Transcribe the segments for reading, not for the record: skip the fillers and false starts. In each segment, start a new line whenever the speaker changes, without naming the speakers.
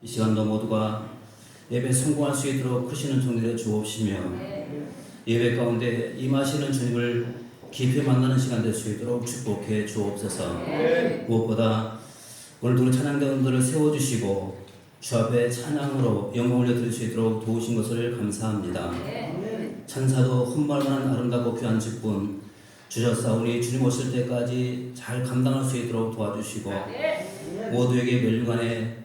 이 시간도 모두가 예배 성공할 수 있도록 크시는 종들의 주옵시며 예배 가운데 임하시는 주님을 깊이 만나는 시간 될 수 있도록 축복해 주옵소서. 무엇보다 오늘도 찬양대원들을 세워주시고 주 앞에 찬양으로 영광을 드릴 수 있도록 도우신 것을 감사합니다. 천사도 흠말만한 아름답고 귀한 직분 주셨사오니 주님 오실 때까지 잘 감당할 수 있도록 도와주시고 모두에게 멸류관의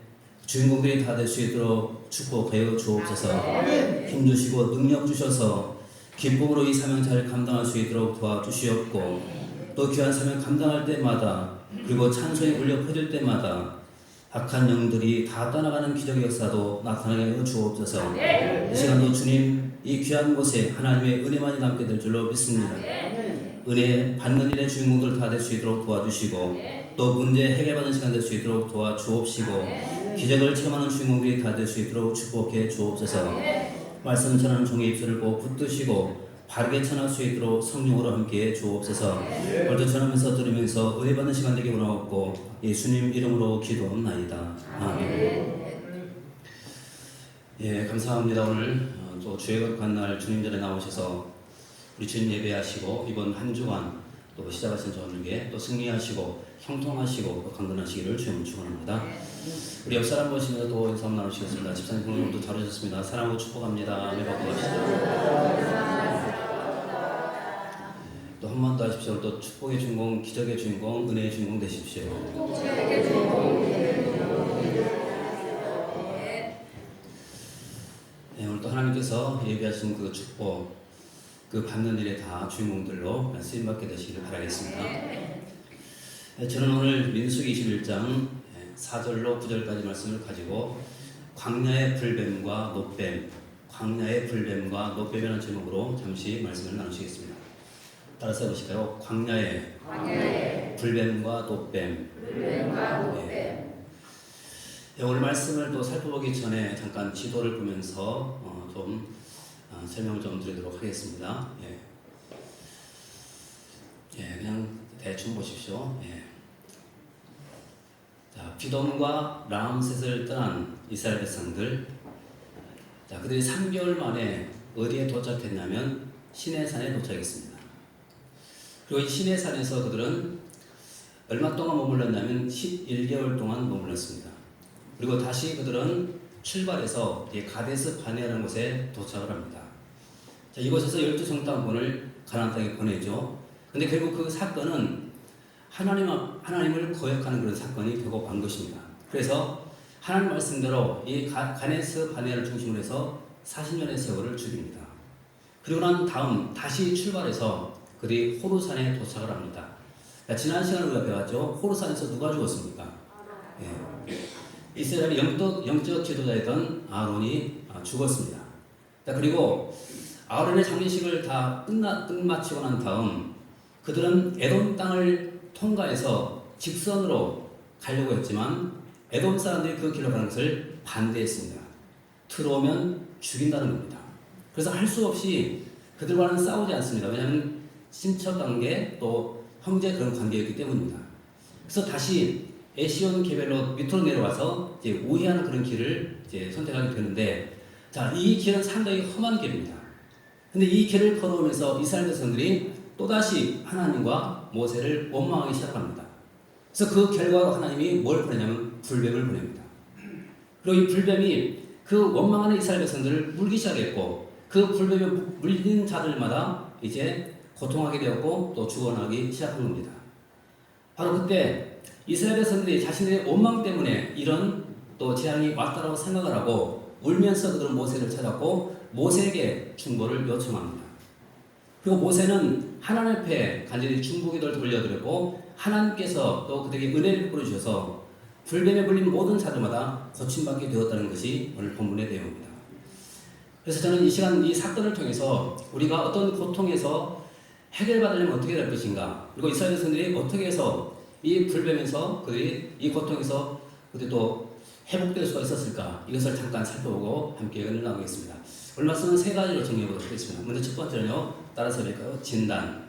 주인공들이 다 될 수 있도록 축복하여 주옵소서. 힘주시고 능력 주셔서 기쁨으로 이 사명 잘 감당할 수 있도록 도와주시옵고 또 귀한 사명 감당할 때마다 그리고 찬송이 울려 퍼질 때마다 악한 영들이 다 떠나가는 기적의 역사도 나타나게 하여 주옵소서. 이 시간도 주님 이 귀한 곳에 하나님의 은혜만이 남게 될 줄로 믿습니다. 은혜 받는 일의 주인공들 다 될 수 있도록 도와주시고 또 문제 해결받는 시간 될 수 있도록 도와주옵시고 기적을 체험하는 주인공들이 다 될 수 있도록 축복해 주옵소서. 말씀 전하는 종의 입술을 꼭 붙드시고 바르게 전할 수 있도록 성령으로 함께해 주옵소서. 오늘도 전하면서 들으면서 은혜 받는 시간 되기 원하옵고 예수님 이름으로 기도합나이다. 아멘. 예, 감사합니다. 오늘 또 주의 관날 주님 전에 나오셔서 우리 주님 예배하시고 이번 한 주간 또 시작하신 저녁에 또 승리하시고 형통하시고 또 강건하시기를 주님 축원합니다. 우리 옆 사람 보시면서 또 인사 나누시겠습니다. 집사님 오늘도 잘 오셨습니다. 사랑하고 축복합니다. 네, 받고 가시죠. 또 한 번 더 하십시오. 또 축복의 주인공, 기적의 주인공, 은혜의 주인공 되십시오. 네, 오늘 또 하나님께서 예비하신 그 축복, 그 받는 일에 다 주인공들로 쓰임받게 되시기를 바라겠습니다. 저는 오늘 민수기 21장 4절로 9절까지 말씀을 가지고 광야의 불뱀과 노뱀, 광야의 불뱀과 노뱀이라는 제목으로 잠시 말씀을 나누시겠습니다. 따라서 해보실까요? 광야의 불뱀과 노뱀. 네. 오늘 말씀을 또 살펴보기 전에 잠깐 지도를 보면서 설명 좀 드리도록 하겠습니다. 그냥 대충 보십시오. 자, 비돔과 람셋을 떠난 이스라엘 백성들, 자, 그들이 3개월 만에 어디에 도착했냐면 시내산에 도착했습니다. 그리고 이 시내산에서 그들은 얼마 동안 머물렀냐면 11개월 동안 머물렀습니다. 그리고 다시 그들은 출발해서 가데스 바네라는 곳에 도착을 합니다. 자, 이곳에서 12성당군을 가나안 땅에 보내죠. 근데 결국 그 사건은 하나님을 거역하는 그런 사건이 되고 만 것입니다. 그래서 하나님 말씀대로 이 가데스 바네를 중심으로 해서 40년의 세월을 죽입니다. 그리고 난 다음 다시 출발해서 그들이 호르산에 도착을 합니다. 자, 지난 시간에 우리가 배웠죠. 호르산에서 누가 죽었습니까? 이스라엘의 영적 지도자였던 아론이 죽었습니다. 자, 그리고 아론의 장례식을 다 끝마치고 난 다음 그들은 에돔 땅을 통과해서 직선으로 가려고 했지만 에돔 사람들이 그 길로 가는 것을 반대했습니다. 들어오면 죽인다는 겁니다. 그래서 할 수 없이 그들과는 싸우지 않습니다. 왜냐하면 친척 관계 또 형제 그런 관계였기 때문입니다. 그래서 다시 에시온 게벨로 밑으로 내려와서 이제 우회하는 그런 길을 이제 선택하게 되는데, 자, 이 길은 상당히 험한 길입니다. 근데 이 길을 걸어오면서 이스라엘 백성들이 또다시 하나님과 모세를 원망하기 시작합니다. 그래서 그 결과로 하나님이 뭘 보내냐면 불뱀을 보냅니다. 그리고 이 불뱀이 그 원망하는 이스라엘 백성들을 물기 시작했고 그 불뱀에 물린 자들마다 이제 고통하게 되었고 또 죽어나가기 시작한 겁니다. 바로 그때 이스라엘 백성들이 자신들의 원망 때문에 이런 또 재앙이 왔다라고 생각을 하고 울면서 그들은 모세를 찾았고 모세에게 중보를 요청합니다. 그리고 모세는 하나님 앞에 간절히 중보기도를 돌려드렸고 하나님께서 또 그들에게 은혜를 베풀어 주셔서 불뱀에 물린 모든 자들마다 고침받게 되었다는 것이 오늘 본문의 내용입니다. 그래서 저는 이 시간 이 사건을 통해서 우리가 어떤 고통에서 해결받으려면 어떻게 될 것인가, 그리고 이스라엘 백성들이 어떻게 해서 이 불뱀에서 그들이 이 고통에서 그들이 또 회복될 수가 있었을까, 이것을 잠깐 살펴보고 함께 은혜를 나누겠습니다. 오늘 말씀은 세 가지로 정리해보도록 하겠습니다. 먼저 첫 번째는요, 따라서 볼까요? 진단.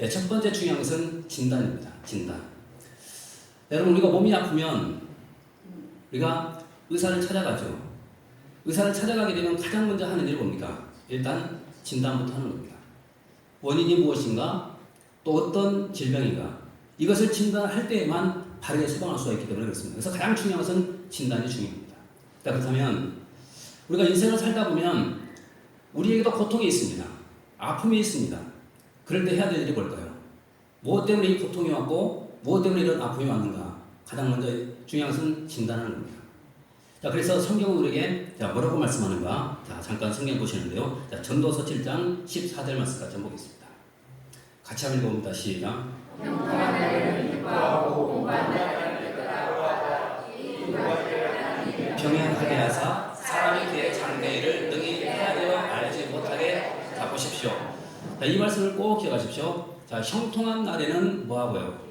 첫 번째 중요한 것은 진단입니다. 진단. 여러분, 우리가 몸이 아프면 우리가 의사를 찾아가죠. 의사를 찾아가게 되면 가장 먼저 하는 일이 뭡니까? 일단 진단부터 하는 겁니다. 원인이 무엇인가? 또 어떤 질병인가? 이것을 진단할 때에만 바르게 처방할 수가 있기 때문에 그렇습니다. 그래서 가장 중요한 것은 진단이 중요합니다. 자, 그렇다면 우리가 인생을 살다 보면 우리에게도 고통이 있습니다. 아픔이 있습니다. 그럴 때 해야 될 일이 뭘까요? 무엇 때문에 이 고통이 왔고 무엇 때문에 이런 아픔이 왔는가? 가장 먼저 중요한 것은 진단하는 겁니다. 자, 그래서 성경은 우리에게 뭐라고 말씀하는가? 자, 잠깐 성경 보시는데요. 자, 전도서 7장 14절 말씀까지 한번 보겠습니다. 같이 한번 읽어봅니다. 시작. 병행하게 하사 사람이 그의 장래일을 능히 해야 되어 알지 못하게 보십시오. 자, 이 말씀을 꼭 기억하십시오. 자, 형통한 날에는 뭐하고요?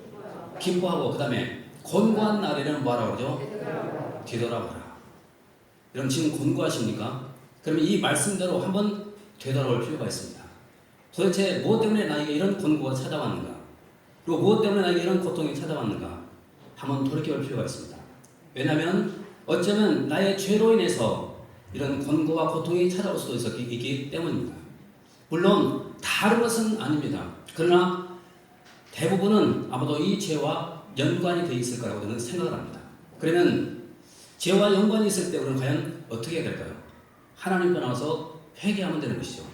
기뻐하고, 그 다음에 곤고한 날에는 뭐하라고 그러죠? 뒤돌아봐라. 여러분 지금 곤고하십니까? 그러면 이 말씀대로 한번 되돌아올 필요가 있습니다. 도대체 무엇 때문에 나에게 이런 곤고가 찾아왔는가? 그리고 무엇 때문에 나에게 이런 고통이 찾아왔는가? 한번 돌이켜볼 필요가 있습니다. 왜냐하면 어쩌면 나의 죄로 인해서 이런 곤고와 고통이 찾아올 수도 있기 때문입니다. 물론 다른 것은 아닙니다. 그러나 대부분은 아마도 이 죄와 연관이 되어 있을 거라고 저는 생각을 합니다. 그러면 죄와 연관이 있을 때 우리는 과연 어떻게 해야 될까요? 하나님 앞에 나와서 회개하면 되는 것이죠.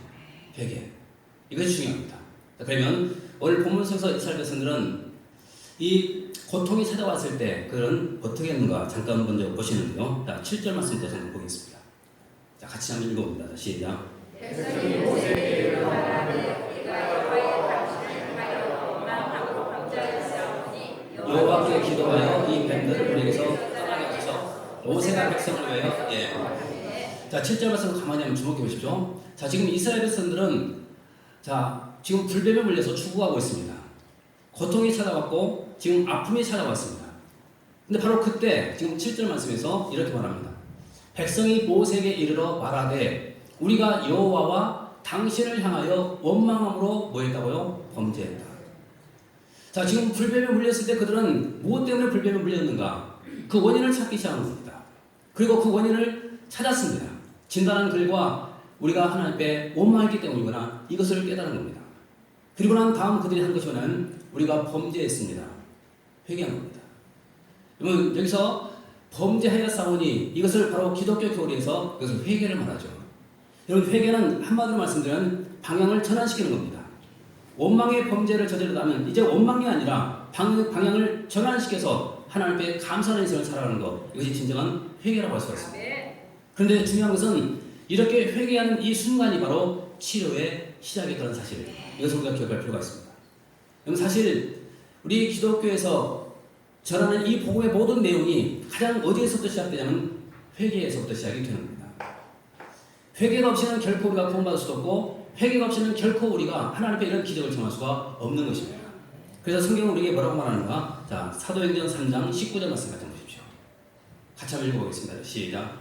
회개. 이것이 중요합니다. 그러면 오늘 본문에서 이스라엘 백성들은 이 고통이 찾아왔을 때 그들은 어떻게 했는가 잠깐 먼저 보시는데요. 자, 7절 말씀부터 잠깐 보겠습니다. 자, 같이 한번 읽어봅니다. 시작. 여호와께 기도하여 이 뱀들을 우리에게서 떠나게 하소서. 모세가 백성을 위하여 자, 7절 말씀 가만히 한번 주목해 보십시오. 자, 지금 이스라엘 백성들은 자, 지금 불뱀에 물려서 죽어가고 있습니다. 고통이 찾아왔고 지금 아픔이 찾아왔습니다. 근데 바로 그때 지금 7절 말씀에서 이렇게 말합니다. 백성이 모세에게 이르러 말하되 우리가 여호와와 당신을 향하여 원망함으로 뭐 했다고요? 범죄했다. 자, 지금 불뱀에 물렸을 때 그들은 무엇 때문에 불뱀에 물렸는가? 그 원인을 찾기 시작한 겁니다. 그리고 그 원인을 찾았습니다. 진단한 결과 우리가 하나님 앞에 원망했기 때문이거나 이것을 깨달은 겁니다. 그리고 난 다음 그들이 한 것이 뭐냐면 우리가 범죄했습니다. 회개한 겁니다. 여러분 여기서 범죄하였사오니 이것을 바로 기독교 교리에서 이것을 회개를 말하죠. 여러분 회개는 한마디로 말씀드리면 방향을 전환시키는 겁니다. 원망의 범죄를 저지르다면 이제 원망이 아니라 방향을 전환시켜서 하나님 앞에 감사하는 인생을 살아가는 것, 이것이 진정한 회개라고 할 수가 있습니다. 그런데 중요한 것은 이렇게 회개하는 이 순간이 바로 치료의 시작이라는 사실, 이것을 우리가 기억할 필요가 있습니다. 그럼 사실 우리 기독교에서 전하는 이 복음의 모든 내용이 가장 어디에서부터 시작되냐면 회개에서부터 시작이 되는 겁니다. 회개가 없이는 결코 우리가 구원받을 수도 없고 회개가 없이는 결코 우리가 하나님 앞에 이런 기적을 경험할 수가 없는 것입니다. 그래서 성경은 우리에게 뭐라고 말하는가? 자, 사도행전 3장 19절 말씀 같이 보십시오. 같이 한번 읽어보겠습니다. 시작.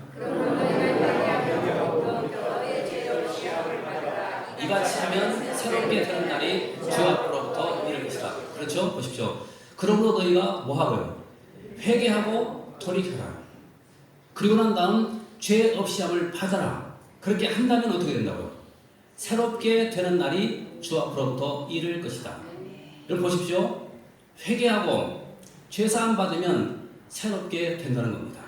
이같이 하면 새롭게 되는 날이 주 앞으로부터 이를 것이다. 그렇죠? 보십시오. 그러므로 너희가 뭐하고요? 회개하고 돌이켜라. 그리고 난 다음 죄 없이 함을 받아라. 그렇게 한다면 어떻게 된다고요? 새롭게 되는 날이 주 앞으로부터 이를 것이다. 여러분 보십시오. 회개하고 죄사함 받으면 새롭게 된다는 겁니다.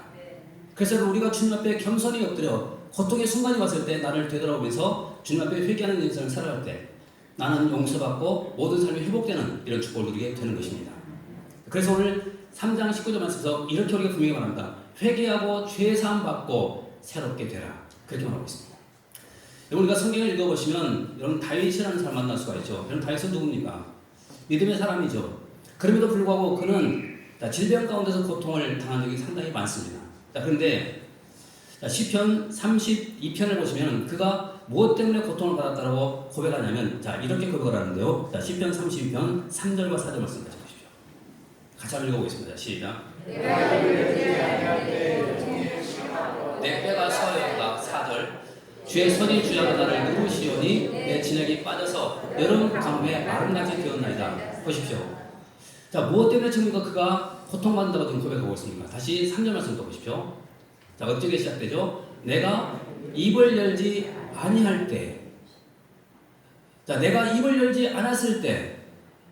그래서 우리가 주님 앞에 겸손히 엎드려 고통의 순간이 왔을 때 나를 되돌아보면서 주님 앞에 회개하는 인생을 살아갈 때 나는 용서받고 모든 삶이 회복되는 이런 축복을 누리게 되는 것입니다. 그래서 오늘 3장 19절 말씀에서 이렇게 우리가 분명히 말합니다. 회개하고 죄사함 받고 새롭게 되라. 그렇게 말하고 있습니다. 여러분 우리가 성경을 읽어보시면 여러분 다윗이라는 사람 만날 수가 있죠. 여러분 다윗은 누굽니까? 믿음의 사람이죠. 그럼에도 불구하고 그는 질병 가운데서 고통을 당한 적이 상당히 많습니다. 그런데 시편 32편을 보시면 그가 무엇 때문에 고통을 받았다고 고백하냐면 이렇게 고백을 하는데요. 시편 32편 3절과 4절 말씀까지 보십시오. 같이 한번 읽어보겠습니다. 시작. 내 뼈가 서였다. 4절. 주의 손이 주야가 나를 누르시오니 내 진액이 빠져서 여름 가뭄에 마름같이 되었나이다. 보십시오. 무엇 때문에 지금 그가 고통받는다고 지금 고백하고 있습니까? 다시 3절 말씀 또 보십시오. 자, 어떻게 시작되죠? 내가 입을 열지 아니할 때. 자, 내가 입을 열지 않았을 때.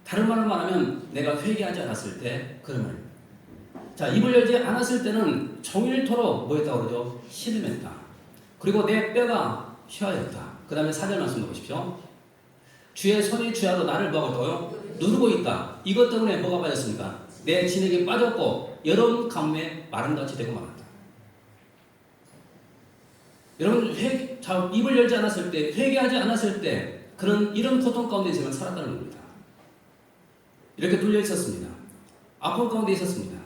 다른 말로 말하면 내가 회개하지 않았을 때 그런 말입니다. 자, 입을 열지 않았을 때는 종일토록 뭐 했다고 그러죠? 신음했다. 그리고 내 뼈가 휘하였다. 그 다음에 4절 말씀 보십시오. 주의 손이 주야로 나를 뭐하고 있다고요? 누르고 있다. 이것 때문에 뭐가 빠졌습니까? 내 진액이 빠졌고 여러분 가뭄에 마름같이 되고 말았다. 여러분 자, 입을 열지 않았을 때, 회개하지 않았을 때 이런 고통 가운데 있으면 살았다는 겁니다. 이렇게 뚫려 있었습니다. 아픔 가운데 있었습니다.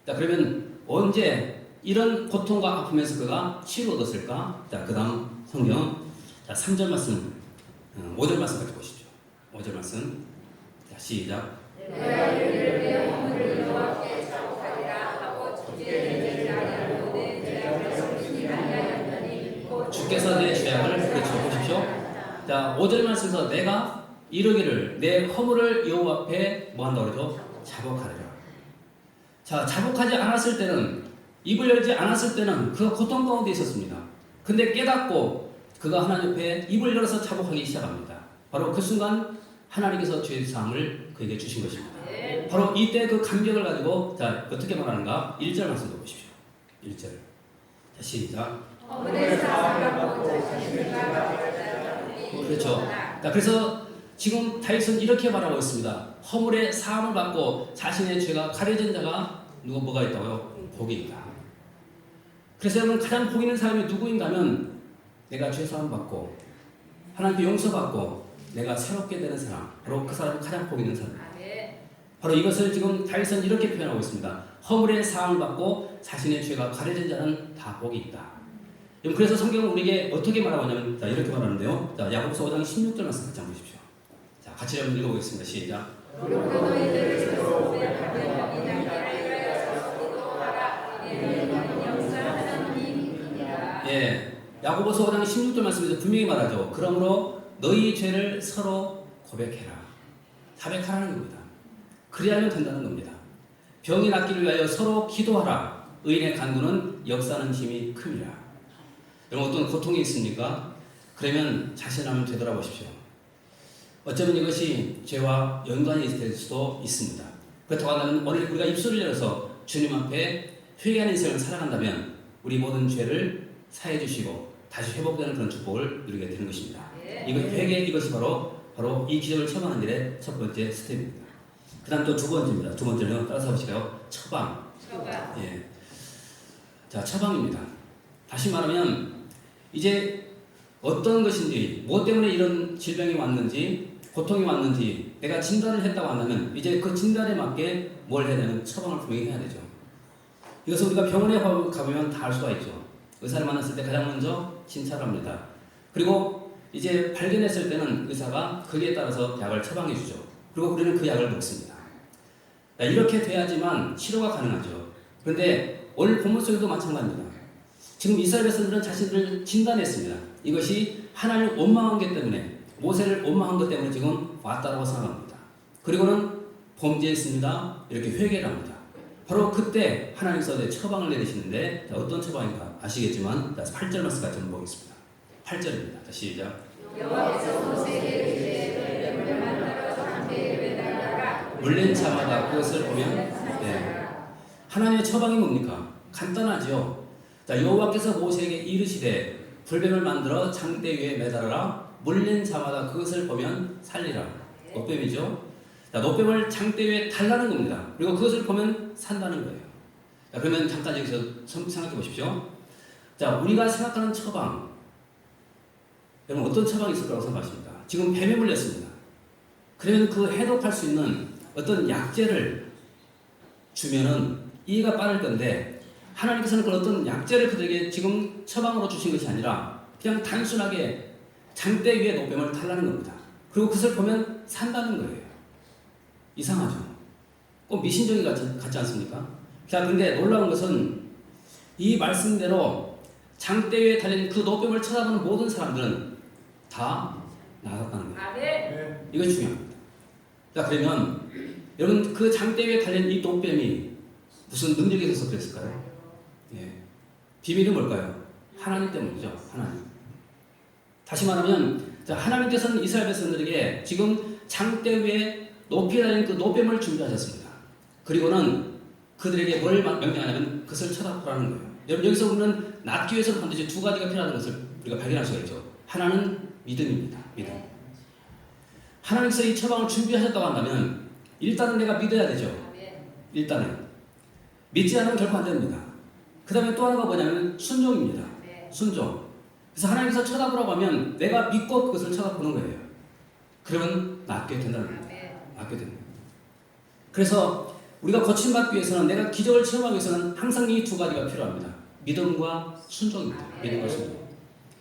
자, 그러면 언제 이런 고통과 아픔에서 그가 치유 얻었을까? 자, 그 다음 성경, 자, 3절 말씀, 5절 말씀까지 보십시오. 5절 말씀. 자, 시작. 주께서 내 죄악을 그쳐 보십시오. 자, 5절 말씀에서 내가 이르기를 내 허물을 여호와 앞에 뭐 한다고 그러죠? 자복하리라. 자, 자복하지 않았을 때는, 입을 열지 않았을 때는 그가 고통 가운데 있었습니다. 근데 깨닫고 그가 하나님 옆에 입을 열어서 자복하기 시작합니다. 바로 그 순간 하나님께서 죄 사함을 그에게 주신 것입니다. 바로 이때 그 감격을 가지고, 자, 어떻게 말하는가? 1절 말씀도 보십시오. 1절. 자, 시작. 그렇죠. 자, 그래서 지금 다윗은 이렇게 말하고 있습니다. 허물의 사함을 받고 자신의 죄가 가려진 자가 뭐가 있다고요? 복이 있다. 그래서 여러분 가장 복 있는 사람이 누구인가 하면 내가 죄 사함 받고 하나님께 용서받고 내가 새롭게 되는 사람, 바로 그 사람이 가장 복 있는 사람입니다. 바로 이것을 지금 다윗은 이렇게 표현하고 있습니다. 허물의 사함을 받고 자신의 죄가 가려진 자는 다 복이 있다. 그래서 성경은 우리에게 어떻게 말하고 있냐면, 자, 이렇게 말하는데요. 자, 야고보서 5장 16절 말씀 같이 한번 보십시오. 자, 같이 한번 읽어보겠습니다. 시작. 예, 야고보서 5장 16절 말씀에서 분명히 말하죠. 그러므로 너희 죄를 서로 고백해라. 자백하라는 겁니다. 그리하면 된다는 겁니다. 병이 낫기를 위하여 서로 기도하라. 의인의 간구는 역사하는 힘이 큼이라. 여러분 어떤 고통이 있습니까? 그러면 자신을 한번 되돌아보십시오. 어쩌면 이것이 죄와 연관이 될 수도 있습니다. 그렇다고 한다면 오늘 우리가 입술을 열어서 주님 앞에 회개하는 인생을 살아간다면 우리 모든 죄를 사해 주시고 다시 회복되는 그런 축복을 누리게 되는 것입니다. 이거 회개, 이것이 바로 이 기적을 체험하는 일의 첫 번째 스텝입니다. 그 다음 또 두 번째입니다. 두 번째는 따라서 보실까요? 처방. 예. 자, 처방입니다. 다시 말하면 이제 어떤 것인지, 무엇 때문에 이런 질병이 왔는지, 고통이 왔는지 내가 진단을 했다고 한다면 이제 그 진단에 맞게 뭘 해야 되는 처방을 분명히 해야 되죠. 이것을 우리가 병원에 가보면 다 알 수가 있죠. 의사를 만났을 때 가장 먼저 진찰을 합니다. 그리고 이제 발견했을 때는 의사가 거기에 따라서 약을 처방해 주죠. 그리고 우리는 그 약을 먹습니다. 이렇게 돼야지만 치료가 가능하죠. 그런데 오늘 본문 속에도 마찬가지입니다. 지금 이스라엘 백성들은 자신들을 진단했습니다. 이것이 하나님을 원망한 것 때문에, 모세를 원망한 것 때문에 지금 왔다라고 생각합니다. 그리고는 범죄했습니다. 이렇게 회개를 합니다. 바로 그때 하나님께서 처방을 내리시는데, 자, 어떤 처방인가 아시겠지만, 8절 말씀 같이 한번 보겠습니다. 8절입니다. 자, 시작. 물린 자마다 그것을 보면, 네. 하나님의 처방이 뭡니까? 간단하죠. 자, 여호와께서 모세에게 이르시되 불뱀을 만들어 장대 위에 매달아라. 물린 자마다 그것을 보면 살리라. 노뱀이죠. 자, 노뱀을 장대 위에 달라는 겁니다. 그리고 그것을 보면 산다는 거예요. 자, 그러면 잠깐 여기서 생각해 보십시오. 자, 우리가 생각하는 처방, 여러분 어떤 처방이 있을 거라고 생각하십니까? 지금 뱀에 물렸습니다. 그러면 그 해독할 수 있는 어떤 약재를 주면은 이해가 빠를 건데, 하나님께서는 그런 어떤 약재를 그들에게 지금 처방으로 주신 것이 아니라 그냥 단순하게 장대 위에 노뱀을 달라는 겁니다. 그리고 그것을 보면 산다는 거예요. 이상하죠? 꼭 미신적이 같지 않습니까? 자, 근데 놀라운 것은 이 말씀대로 장대 위에 달린 그 노뱀을 쳐다보는 모든 사람들은 다 나갔다는 거예요. 이것이 중요합니다. 자, 그러면 여러분 그 장대 위에 달린 이 노뱀이 무슨 능력이 있어서 그랬을까요? 예. 비밀은 뭘까요? 하나님 때문이죠. 하나님. 다시 말하면 하나님께서는 이스라엘 백성들에게 지금 장대 위에 높이 달린 그 노뱀을 준비하셨습니다. 그리고는 그들에게 뭘 명령하냐면 그것을 쳐다보라는 거예요. 여러분 여기서 우리는 낫기 위해서 반드시 두 가지가 필요하다는 것을 우리가 발견할 수가 있죠. 하나는 믿음입니다. 믿음. 하나님께서 이 처방을 준비하셨다고 한다면 일단은 내가 믿어야 되죠. 일단은 믿지 않으면 결코 안 됩니다. 그 다음에 또 하나가 뭐냐면 순종입니다. 순종. 그래서 하나님께서 쳐다보라고 하면 내가 믿고 그것을 쳐다보는 거예요. 그러면 낫게 된다는 겁니다. 낫게 됩니다. 그래서 우리가 고침받기 위해서는 내가 기적을 체험하기 위해서는 항상 이 두 가지가 필요합니다. 믿음과 순종입니다. 믿음과 순종.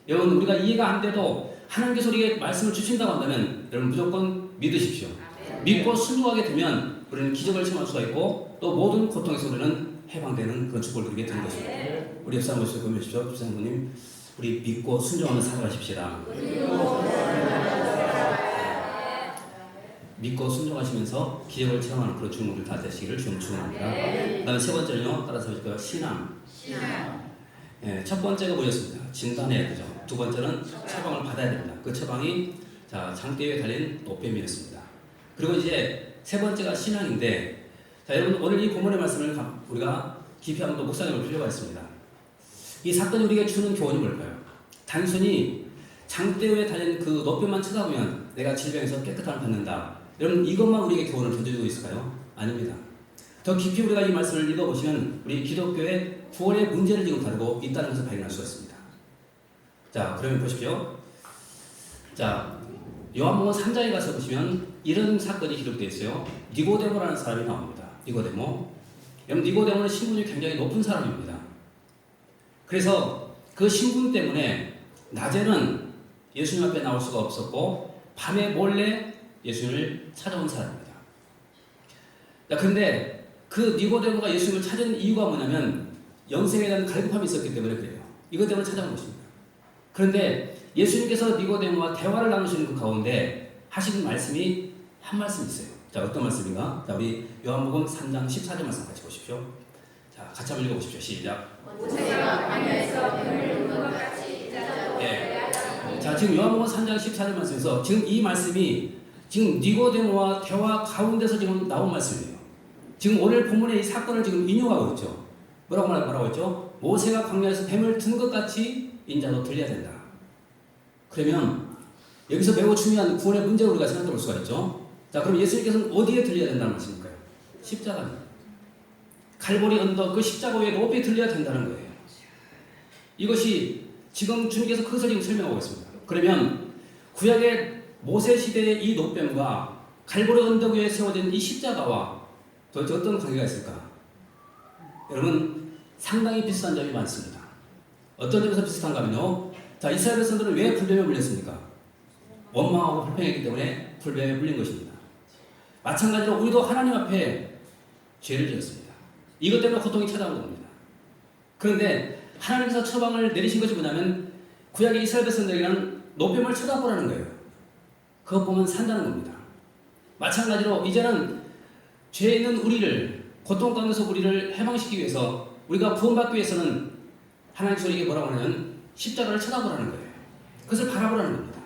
여러분 우리가 이해가 안 돼도 하나님께서 우리에게 말씀을 주신다고 한다면 여러분 무조건 믿으십시오. 믿고 순종하게 되면 우리는 기적을 체험할 수가 있고 또 모든 고통에서 우리는 해방되는 그런 축복을 누리게 되는 것입니다. 우리 옆 사람 모습을 보십시오. 집사님님 우리 믿고 순종하며 살아가십시다. 믿고 순종하시면서 기적을 체험하는 그런 주님을 다 되시기를 주님 축원합니다. 그다음에 세 번째는요. 따라서 보실까요? 신앙. 예, 첫 번째가 뭐였습니다? 진단해야 되죠. 두 번째는 처방을 받아야 됩니다. 그 처방이 장대 위에 달린 노뱀이었습니다. 그리고 이제 세 번째가 신앙인데, 자 여러분 오늘 이 본문의 말씀을 우리가 깊이 한번 또 묵상해 볼 필요가 있습니다. 이 사건이 우리에게 주는 교훈이 뭘까요? 단순히 장대 위에 달린 그 노뱀만 쳐다보면 내가 질병에서 깨끗함을 받는다. 여러분 이것만 우리에게 교훈을 던져주고 있을까요? 아닙니다. 더 깊이 우리가 이 말씀을 읽어보시면 우리 기독교의 구원의 문제를 지금 다루고 있다는 것을 발견할 수가 있습니다. 자, 그러면 보십시오. 자, 요한복음 3장에 가서 보시면 이런 사건이 기록되어 있어요. 니고데모라는 사람이 나옵니다. 니고데모. 여러분 니고데모는 신분이 굉장히 높은 사람입니다. 그래서 그 신분 때문에 낮에는 예수님 앞에 나올 수가 없었고 밤에 몰래 예수님을 찾아온 사람입니다. 그런데 그 니고데모가 예수님을 찾은 이유가 뭐냐면 영생에 대한 갈급함이 있었기 때문에 그래요. 이것 때문에 찾아온 것입니다. 그런데 예수님께서 니고데모와 대화를 나누시는 그 가운데 하시는 말씀이 한 말씀 있어요. 자, 어떤 말씀인가? 자, 우리 요한복음 3장 14절 말씀 같이 보십시오. 자, 같이 한번 읽어보십시오. 시작. 모세가 광야에서 뱀을 둔 것 같이 예. 자, 지금 요한복음 3장 14절 말씀에서 지금 이 말씀이 지금 니고데모와 대화 가운데서 지금 나온 말씀이에요. 지금 오늘 본문의 이 사건을 지금 인용하고 있죠. 뭐라고 말하고 있죠? 모세가 광야에서 뱀을 둔 것 같이 인자도 들려야 된다. 그러면 여기서 매우 중요한 구원의 문제를 우리가 생각해 볼 수가 있죠. 자, 그럼 예수님께서는 어디에 들려야 된다는 말씀일까요? 십자가입니다. 갈보리 언덕 그 십자가 위에 높이 들려야 된다는 거예요. 이것이 지금 주님께서 그것을 지금 설명하고 있습니다. 그러면 구약의 모세 시대의 이 노뱀과 갈보리 언덕 위에 세워진 이 십자가와 도대체 어떤 관계가 있을까? 여러분 상당히 비슷한 점이 많습니다. 어떤 점에서 비슷한가 하면요. 자, 이스라엘 백성들은 왜 불뱀에 물렸습니까? 원망하고 불평했기 때문에 불뱀에 물린 것입니다. 마찬가지로 우리도 하나님 앞에 죄를 지었습니다. 이것 때문에 고통이 찾아온 겁니다. 그런데 하나님께서 처방을 내리신 것이 뭐냐면 구약의 이스라엘 백성들에게는 노뱀을 쳐다보라는 거예요. 그것 보면 산다는 겁니다. 마찬가지로 이제는 죄 있는 우리를 고통 가운데서 우리를 해방시키기 위해서 우리가 구원받기 위해서는 하나님께서 우리에게 뭐라고 하냐면 십자가를 쳐다보라는 거예요. 그것을 바라보라는 겁니다.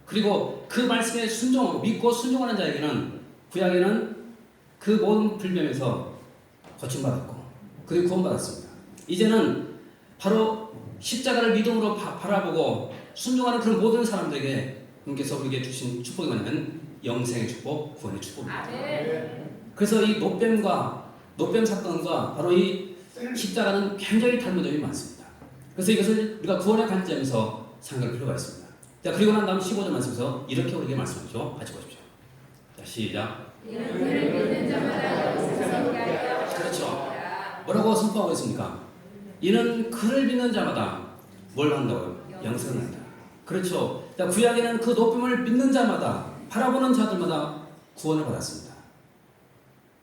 그리고 그 말씀에 순종하고 믿고 순종하는 자에게는 구약에는 그 모든 불뱀에서 고침받았고 그리고 구원받았습니다. 이제는 바로 십자가를 믿음으로 바라보고 순종하는 그런 모든 사람들에게 주님께서 우리에게 주신 축복이 뭐냐면 영생의 축복, 구원의 축복입니다. 그래서 이 노뱀 사건과 바로 이 십자가는 굉장히 닮은 점이 많습니다. 그래서 이것을 우리가 구원의 관점에서 생각할 필요가 있습니다. 자, 그리고 난 다음 15절 말씀에서 이렇게 우리에게 말씀하죠. 같이 보십시오. 자, 시작. 그렇죠. 뭐라고 선포하고 있습니까? 이는 그를 믿는 자마다 뭘 한다고요? 영생을 한다. 그렇죠. 자, 구약에는 그 높임을 믿는 자마다 바라보는 자들마다 구원을 받았습니다.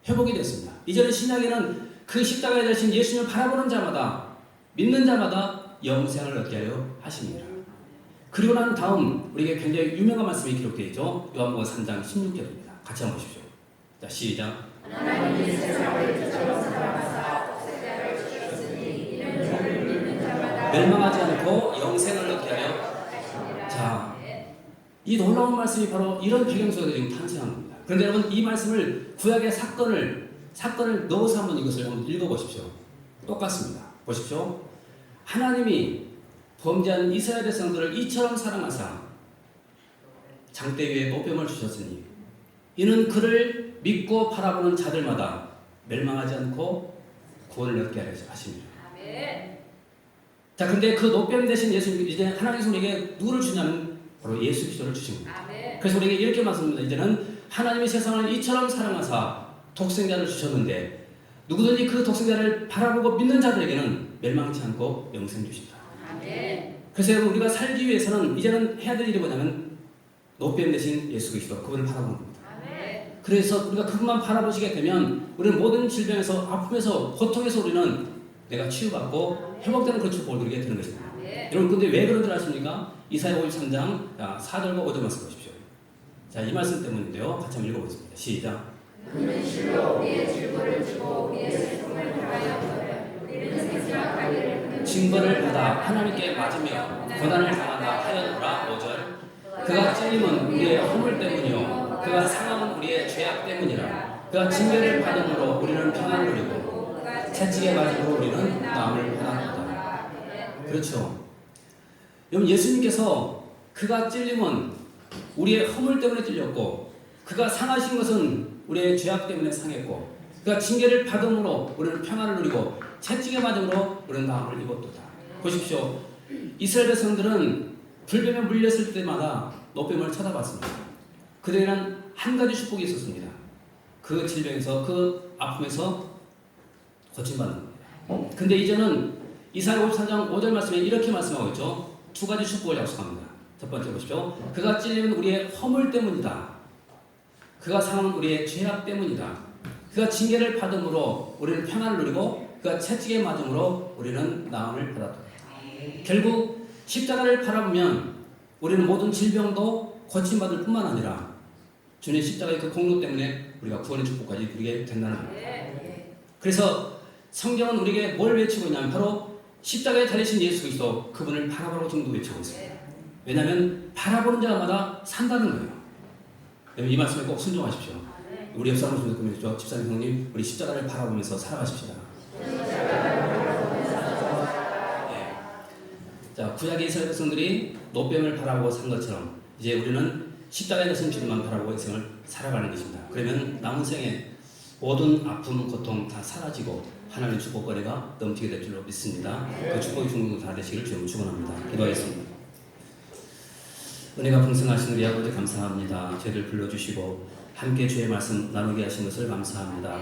회복이 됐습니다. 이제는 신약에는 그 십자가에 대신 예수님을 바라보는 자마다 믿는 자마다 영생을 얻게 하려 하십니다. 그리고 난 다음 우리에게 굉장히 유명한 말씀이 기록되어 있죠. 요한복음 3장 16절입니다. 같이 한번 보십시오. 자, 시작. 하나님이 세상을 이처럼 사랑하사 독생자를 주셨으니 이는 저를 믿는 멸망하지 않고 영생을 얻게 하려. 자, 이 놀라운 말씀이 바로 이런 배경 속에서 지금 탄생한 겁니다. 그런데 여러분, 이 말씀을 구약의 사건을 넣어서 한번 이것을 한번 읽어보십시오. 똑같습니다. 보십시오. 하나님이 범죄한 이스라엘 백성들을 이처럼 사랑하사 장대 위에 노뱀을 주셨으니 이는 그를 믿고 바라보는 자들마다 멸망하지 않고 구원을 얻게 하려 하십니다. 자, 근데 그 노뱀 대신 예수님, 이제 하나님께서 우리에게 누구를 주냐면 바로 예수 그리스도를 주신 겁니다. 그래서 우리에게 이렇게 말씀합니다. 이제는 하나님이 세상을 이처럼 사랑하사 독생자를 주셨는데 누구든지 그 독생자를 바라보고 믿는 자들에게는 멸망치 않고 영생 주신다. 그래서 여러분, 우리가 살기 위해서는 이제는 해야 될 일이 뭐냐면 노뱀 대신 예수 그리스도, 그분을 바라보는 겁니다. 그래서 우리가 그분만 바라보시게 되면 우리는 모든 질병에서, 아픔에서, 고통에서 우리는 내가 치유받고 회복되는 그 축복을 누리게 되는 것입니다. 여러분, 근데 왜 그런 줄 아십니까? 이사야 53장 4절과 5절 말씀 보십시오. 자, 이 말씀 때문인데요. 같이 한번 읽어보겠습니다. 시작.
그는 실로 우리의 질고를 주고 우리의 슬픔을 당하였거늘 우리는 생수와 관리를
징벌을 받아 하나님께 맞으며 고난을 당한다 하였노라. 5절. 그가 찔림은 우리의 허물 때문이요 그가 상함은 우리의 죄악 때문이라. 그가 징계를 받음으로 우리는 평안을 누리고 채찍에 맞음으로 우리는 나음을 받았다. 그렇죠. 여러분, 예수님께서 그가 찔림은 우리의 허물 때문에 찔렸고 그가 상하신 것은 우리의 죄악 때문에 상했고 그가 징계를 받음으로 우리는 평안을 누리고 채찍에 맞음으로 우리는 나음을 입었도다. 보십시오. 이스라엘 백성들은 불뱀에 물렸을 때마다 노뱀을 쳐다봤습니다. 그들에게는 한 가지 축복이 있었습니다. 그 질병에서, 그 아픔에서 고침받는 겁니다. 근데 이제는 이사야 53장 5절 말씀에 이렇게 말씀하고 있죠. 두 가지 축복을 약속합니다. 첫 번째 보십시오. 그가 찔리면 우리의 허물 때문이다. 그가 상함은 우리의 죄악 때문이다. 그가 징계를 받음으로 우리는 평안을 누리고 그가 채찍에 맞음으로 우리는 나음을 받았다. 결국 십자가를 바라보면 우리는 모든 질병도 고침받을 뿐만 아니라 주님의 십자가의 그 공로 때문에 우리가 구원의 축복까지 누리게 된다는 겁니다. 그래서 성경은 우리에게 뭘 외치고 있냐면 바로 십자가에 달리신 예수 그리스도, 그분을 바라보라고 지금도 외치고 있습니다. 왜냐하면 바라보는 자마다 산다는 거예요. 여러분, 이 말씀에 꼭 순종하십시오. 우리 옆 사람을 좀 보내주죠. 집사님, 형님, 우리 십자가를 바라보면서 살아가십시다. 네. 자, 구약의 이스라엘 백성들이 노뱀을 바라보고 산 것처럼 이제 우리는 십자가에 대해서 주님만 바라보고 인생을 살아가는 것입니다. 그러면 남은 생에 모든 아픔, 고통 다 사라지고 하나님의 축복거리가 넘치게 될 줄로 믿습니다. 그 축복이 중국도 다 되시기를 주님 축원합니다. 기도하겠습니다. 은혜가 풍성하신 우리 아버지 감사합니다. 저희를 불러주시고 함께 주의 말씀 나누게 하신 것을 감사합니다.